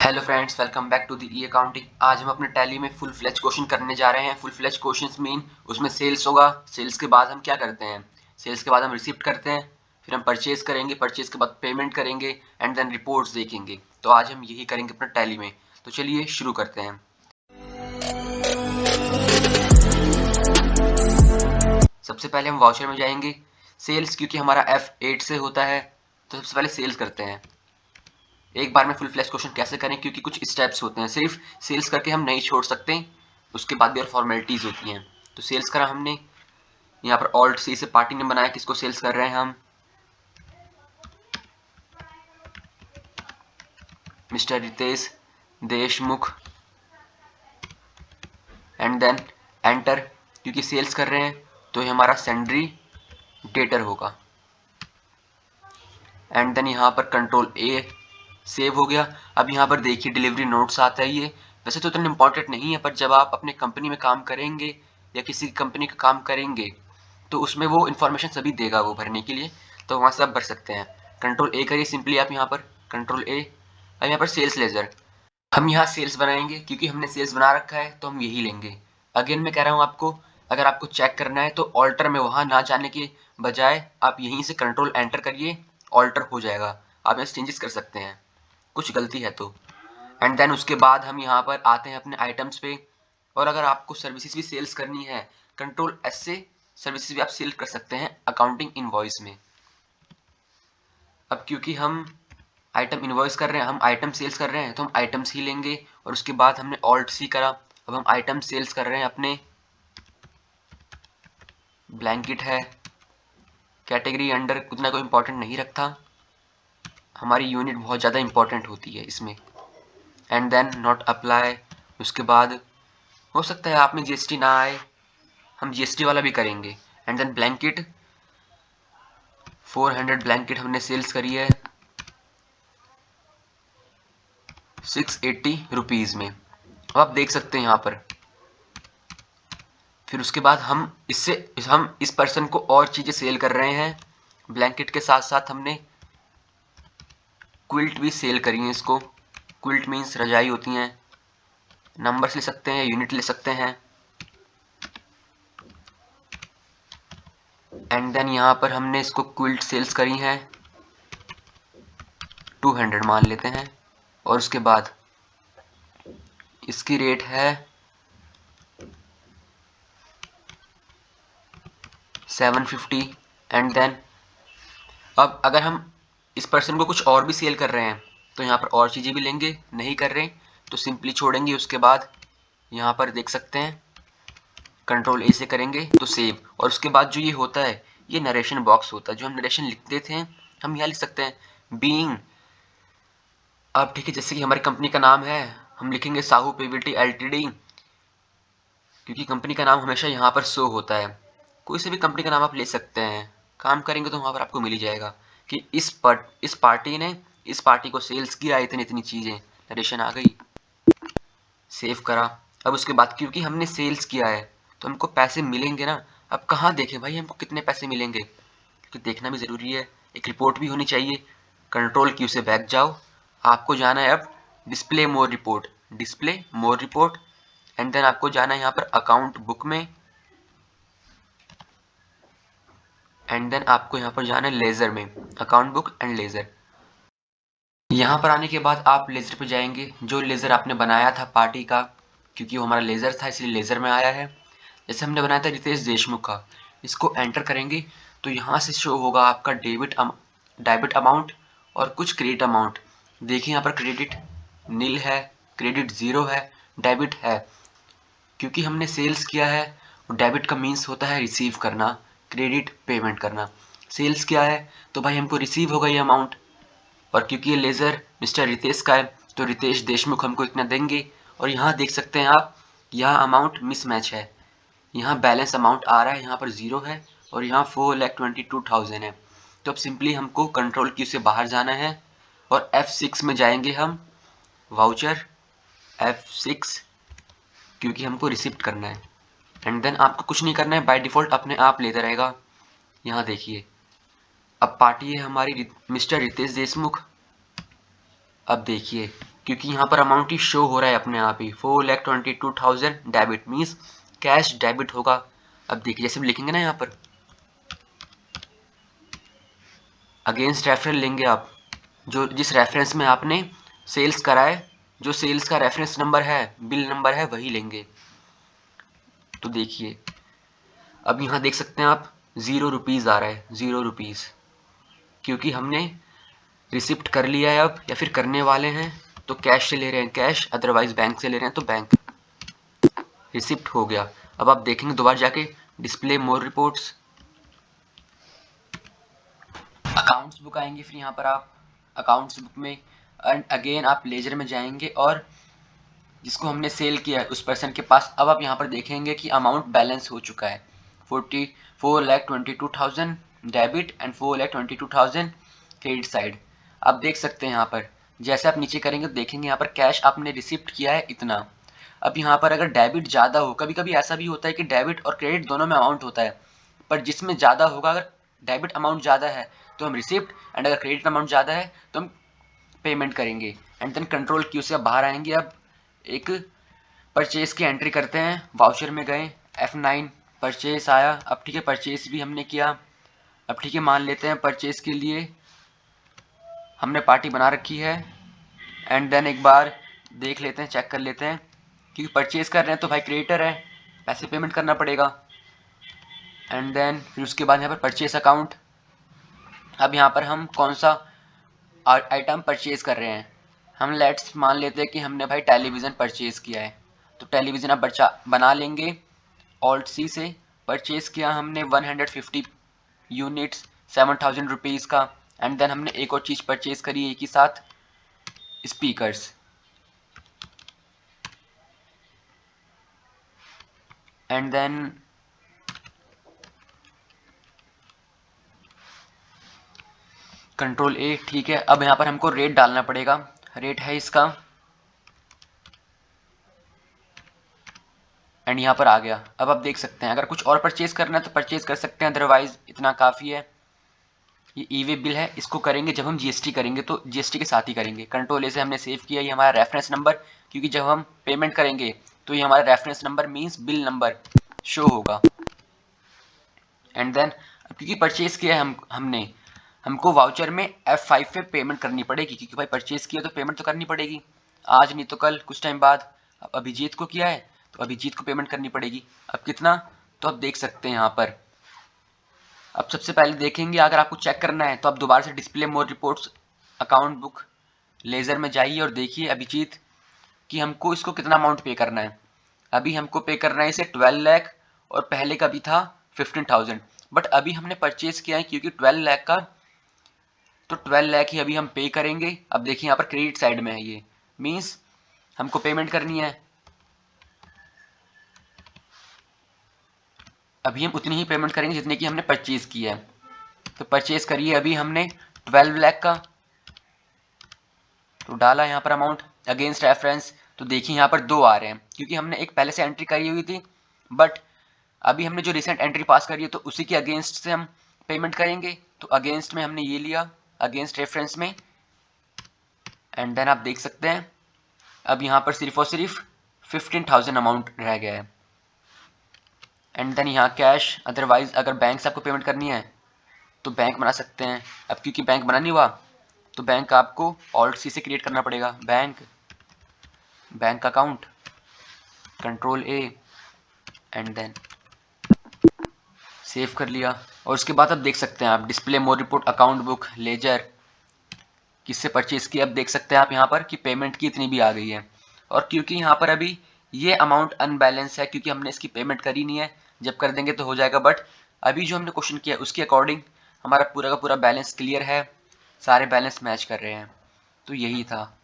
Hello friends, welcome back to the e accounting. आज हम अपने टैली में फुल फ्लेज क्वेश्चन करने जा रहे हैं। फुल फ्लेज क्वेश्चंस मीन उसमें सेल्स होगा। सेल्स के बाद हम क्या करते हैं? सेल्स के बाद हम रिसिप्ट करते हैं, फिर हम परचेज करेंगे, परचेज के बाद पेमेंट करेंगे एंड देन रिपोर्ट्स देखेंगे। तो आज हम यही करेंगे अपने टैली में। तो चलिए शुरू करते हैं। सबसे पहले हम वाउचर में जाएंगे। सेल्स क्योंकि हमारा F8 से होता है तो सबसे पहले सेल्स करते हैं। एक बार में फुल फ्लैश क्वेश्चन कैसे करें, क्योंकि कुछ स्टेप्स होते हैं, सिर्फ सेल्स करके हम नहीं छोड़ सकते, उसके बाद भी और फॉर्मेलिटीज होती हैं। तो सेल्स करा हमने, यहाँ पर ऑल्ट सी से पार्टी ने बनाया किसको सेल्स कर रहे हैं हम, mister Ritesh Deshmukh, and then enter. क्योंकि सेल्स कर रहे हैं तो ये हमारा सेंड्री डेटर होगा, एंड देन यहाँ पर कंट्रोल ए सेव हो गया। अब यहाँ पर देखिए डिलीवरी नोट्स आता है। ये वैसे तो इतना इम्पोर्टेंट नहीं है, पर जब आप अपने कंपनी में काम करेंगे या किसी कंपनी का काम करेंगे तो उसमें वो इन्फॉर्मेशन सभी देगा वो भरने के लिए, तो वहाँ से आप भर सकते हैं। कंट्रोल ए करिए सिंपली आप यहाँ पर, कंट्रोल ए। अब यहाँ पर सेल्स लेजर, हम यहाँ सेल्स बनाएंगे क्योंकि हमने सेल्स बना रखा है तो हम यही लेंगे। अगेन मैं कह रहा हूँ आपको, अगर आपको चेक करना है तो ऑल्टर में वहाँ ना जाने के बजाय आप यहीं से कंट्रोल एंटर करिए, ऑल्टर हो जाएगा। आप यहाँ चेंजेस कर सकते हैं कुछ गलती है तो। एंड देन उसके बाद हम यहाँ पर आते हैं अपने आइटम्स पे। और अगर आपको सर्विसेज भी सेल्स करनी है, कंट्रोल एस से सर्विसेज भी आप सेल कर सकते हैं अकाउंटिंग इनवॉइस में। अब क्योंकि हम आइटम इनवॉइस कर रहे हैं, हम आइटम सेल्स कर रहे हैं तो हम आइटम्स ही लेंगे। और उसके बाद हमने ऑल्ट सी करा, अब हम आइटम सेल्स कर रहे हैं अपने, ब्लैंकेट है, कैटेगरी अंडर उतना कोई इंपॉर्टेंट नहीं रखता, हमारी यूनिट बहुत ज़्यादा इंपॉर्टेंट होती है इसमें। And then not apply. उसके बाद हो सकता है आप में जीएसटी ना आए, हम जीएसटी वाला भी करेंगे। एंड देन ब्लैंकेट 400 ब्लैंकेट हमने सेल्स करी है 680 रुपीज़ में, अब आप देख सकते हैं यहाँ पर। फिर उसके बाद हम इस पर्सन को और चीज़ें सेल कर रहे हैं। ब्लैंकेट के साथ साथ हमने क्विल्ट भी सेल करी है इसको। क्विल्ट मीन्स रजाई होती हैं, नंबर्स ले सकते हैं, यूनिट ले सकते हैं। एंड देन यहाँ पर हमने इसको क्विल्ट सेल्स करी हैं 200 मान लेते हैं। और उसके बाद इसकी रेट है 750। एंड देन अब अगर हम इस पर्सन को कुछ और भी सेल कर रहे हैं तो यहाँ पर और चीज़ें भी लेंगे, नहीं कर रहे तो सिंपली छोड़ेंगे। उसके बाद यहाँ पर देख सकते हैं कंट्रोल ए से करेंगे तो सेव। और उसके बाद जो ये होता है, ये नरेशन बॉक्स होता है, जो हम नरेशन लिखते थे हम यहाँ लिख सकते हैं बीइंग। अब ठीक है, जैसे कि हमारी कंपनी का नाम है, हम लिखेंगे साहू पीवीटी एलटीडी, क्योंकि कंपनी का नाम हमेशा यहाँ पर शो होता है। कोई से भी कंपनी का नाम आप ले सकते हैं, काम करेंगे तो वहाँ पर आपको मिल ही जाएगा कि इस पार्टी ने इस पार्टी को सेल्स किया, इतनी इतनी चीज़ें, नरेशन आ गई, सेव करा। अब उसके बाद क्योंकि हमने सेल्स किया है तो हमको पैसे मिलेंगे ना। अब कहाँ देखें भाई हमको कितने पैसे मिलेंगे, क्योंकि देखना भी ज़रूरी है, एक रिपोर्ट भी होनी चाहिए। कंट्रोल क्यू से बैक जाओ, आपको जाना है अब display more report, display more report. And then आपको जाना है यहाँ पर अकाउंट बुक में, एंड देन आपको यहाँ पर जाना है लेज़र में, अकाउंट बुक एंड लेज़र। यहाँ पर आने के बाद आप लेज़र पे जाएंगे, जो लेज़र आपने बनाया था पार्टी का, क्योंकि वो हमारा लेज़र था इसलिए लेज़र में आया है। जैसे हमने बनाया था रितेश देशमुख का, इसको एंटर करेंगे तो यहाँ से शो होगा आपका डेबिट अमाउंट और कुछ क्रेडिट अमाउंट। देखिए यहाँ पर क्रेडिट नील है, क्रेडिट ज़ीरो है, डेबिट है। क्योंकि हमने सेल्स किया है, डेबिट का मीन्स होता है रिसीव करना, क्रेडिट पेमेंट करना। सेल्स किया है तो भाई हमको रिसीव होगा ये अमाउंट। और क्योंकि ये लेज़र मिस्टर रितेश का है तो रितेश देशमुख हमको इतना देंगे। और यहाँ देख सकते हैं आप, यहाँ अमाउंट मिसमैच है, यहाँ बैलेंस अमाउंट आ रहा है, यहाँ पर ज़ीरो है और यहाँ 4,22,000 है। तो अब सिंपली हमको कंट्रोल क्यू से बाहर जाना है और F6 में जाएंगे हम, वाउचर F6, क्योंकि हमको रिसिप्ट करना है। एंड देन आपको कुछ नहीं करना है, बाय डिफ़ॉल्ट अपने आप लेता रहेगा। यहाँ देखिए अब पार्टी है हमारी मिस्टर रितेश देशमुख। अब देखिए क्योंकि यहाँ पर अमाउंट ही शो हो रहा है अपने आप ही 4,22,000 डेबिट मीन्स कैश डेबिट होगा। अब देखिए जैसे भी लिखेंगे ना यहाँ पर अगेंस्ट रेफरेंस लेंगे आप, जो जिस रेफरेंस में आपने सेल्स करा है, जो सेल्स का रेफरेंस नंबर है, बिल नंबर है, वही लेंगे। तो देखिए अब यहाँ देख सकते हैं आप 0 रुपीज़ आ रहा है, 0 रुपीज़, क्योंकि हमने रिसिप्ट कर लिया है अब या फिर करने वाले हैं, तो कैश से ले रहे हैं कैश, अदरवाइज बैंक से ले रहे हैं तो बैंक। रिसिप्ट हो गया। अब आप देखेंगे दोबारा जाके डिस्प्ले मोर रिपोर्ट्स, अकाउंट्स बुक आएंगे, फिर यहाँ पर आप अकाउंट्स बुक में अगेन आप लेजर में जाएंगे और जिसको हमने सेल किया है उस पर्सन के पास अब आप यहाँ पर देखेंगे कि अमाउंट बैलेंस हो चुका है 4,22,000 डेबिट एंड 4,22,000 क्रेडिट साइड। आप देख सकते हैं यहाँ पर जैसे आप नीचे करेंगे तो देखेंगे यहाँ पर कैश आपने रिसिप्ट किया है इतना। अब यहाँ पर अगर डेबिट ज़्यादा हो, कभी कभी ऐसा भी होता है कि डेबिट और क्रेडिट दोनों में अमाउंट होता है, पर जिसमें ज़्यादा होगा, अगर डेबिट अमाउंट ज़्यादा है तो हम रिसिप्ट एंड अगर क्रेडिट अमाउंट ज़्यादा है तो हम पेमेंट करेंगे। एंड देन कंट्रोल क्यू से आप बाहर आएंगे। अब एक परचेज की एंट्री करते हैं, वाउचर में गए F9 परचेज आया। अब ठीक है परचेज भी हमने किया। अब ठीक है मान लेते हैं परचेज के लिए हमने पार्टी बना रखी है एंड देन एक बार देख लेते हैं, चेक कर लेते हैं, क्योंकि परचेज कर रहे हैं तो भाई क्रेडिटर है, पैसे पेमेंट करना पड़ेगा। एंड देन फिर उसके बाद यहाँ पर परचेज अकाउंट। अब यहाँ पर हम कौन सा आइटम परचेज कर रहे हैं, हम लेट्स मान लेते हैं कि हमने भाई टेलीविज़न परचेज किया है, तो टेलीविज़न आप बना लेंगे ऑल्ट सी से। परचेज किया हमने 150 यूनिट्स 7,000 रुपीज़ का। एंड देन हमने एक और चीज़ परचेज करी एक ही साथ, speakers. And then control A, ठीक है। अब यहाँ पर हमको रेट डालना पड़ेगा, रेट है इसका एंड यहाँ पर आ गया। अब आप देख सकते हैं अगर कुछ और परचेज करना है तो परचेज कर सकते हैं, अदरवाइज इतना काफ़ी है। ये ई वे बिल है, इसको करेंगे जब हम जीएसटी करेंगे तो जीएसटी के साथ ही करेंगे। कंट्रोल ए से हमने सेव किया ये हमारा रेफरेंस नंबर, क्योंकि जब हम पेमेंट करेंगे तो ये हमारा reference number means bill number show होगा। एंड देन क्योंकि परचेज किया है हमने, हमको वाउचर में F5 पे पेमेंट करनी पड़ेगी, क्योंकि भाई परचेज किया तो पेमेंट तो करनी पड़ेगी, आज नहीं तो कल, कुछ टाइम बाद। अब अभिजीत को किया है तो अभिजीत को पेमेंट करनी पड़ेगी। अब कितना, तो आप देख सकते हैं यहाँ पर। अब सबसे पहले देखेंगे अगर आपको चेक करना है तो आप दोबारा से डिस्प्ले मोर रिपोर्ट्स अकाउंट बुक लेजर में जाइए और देखिए अभिजीत कि हमको इसको कितना अमाउंट पे करना है। अभी हमको पे करना है इसे 12 लाख और पहले का भी था 15,000, बट अभी हमने परचेज किया है क्योंकि 12 लाख का, तो 12 लाख ही अभी हम पे करेंगे। अब देखिए यहाँ पर क्रेडिट साइड में है, ये मीन्स हमको पेमेंट करनी है। अभी हम उतनी ही पेमेंट करेंगे जितने की हमने परचेज किया है। तो परचेज करिए अभी हमने 12 लाख का, तो डाला यहाँ पर अमाउंट अगेंस्ट रेफरेंस। तो देखिए यहाँ पर 2 आ रहे हैं क्योंकि हमने एक पहले से एंट्री करी हुई थी, बट अभी हमने जो रिसेंट एंट्री पास करी है तो उसी के अगेंस्ट से हम पेमेंट करेंगे। तो अगेंस्ट में हमने ये लिया, अगेंस्ट रेफरेंस में। एंड देन आप देख सकते हैं अब यहाँ पर सिर्फ और सिर्फ 15,000 अमाउंट रह गया है। एंड देन यहाँ कैश, अदरवाइज अगर बैंक से आपको पेमेंट करनी है तो बैंक बना सकते हैं। अब क्योंकि बैंक बना नहीं हुआ तो बैंक आपको ऑल्ट सी से क्रिएट करना पड़ेगा, bank account, control A and then save कर लिया। और उसके बाद अब देख सकते हैं आप display more report account book laser किससे परचेज किया। अब देख सकते हैं आप यहाँ पर कि पेमेंट की इतनी भी आ गई है। और क्योंकि यहाँ पर अभी ये अमाउंट अनबैलेंस है क्योंकि हमने इसकी पेमेंट करी नहीं है, जब कर देंगे तो हो जाएगा, बट अभी जो हमने क्वेश्चन किया उसके अकॉर्डिंग हमारा पूरा का पूरा बैलेंस क्लियर है, सारे बैलेंस मैच कर रहे हैं। तो यही था।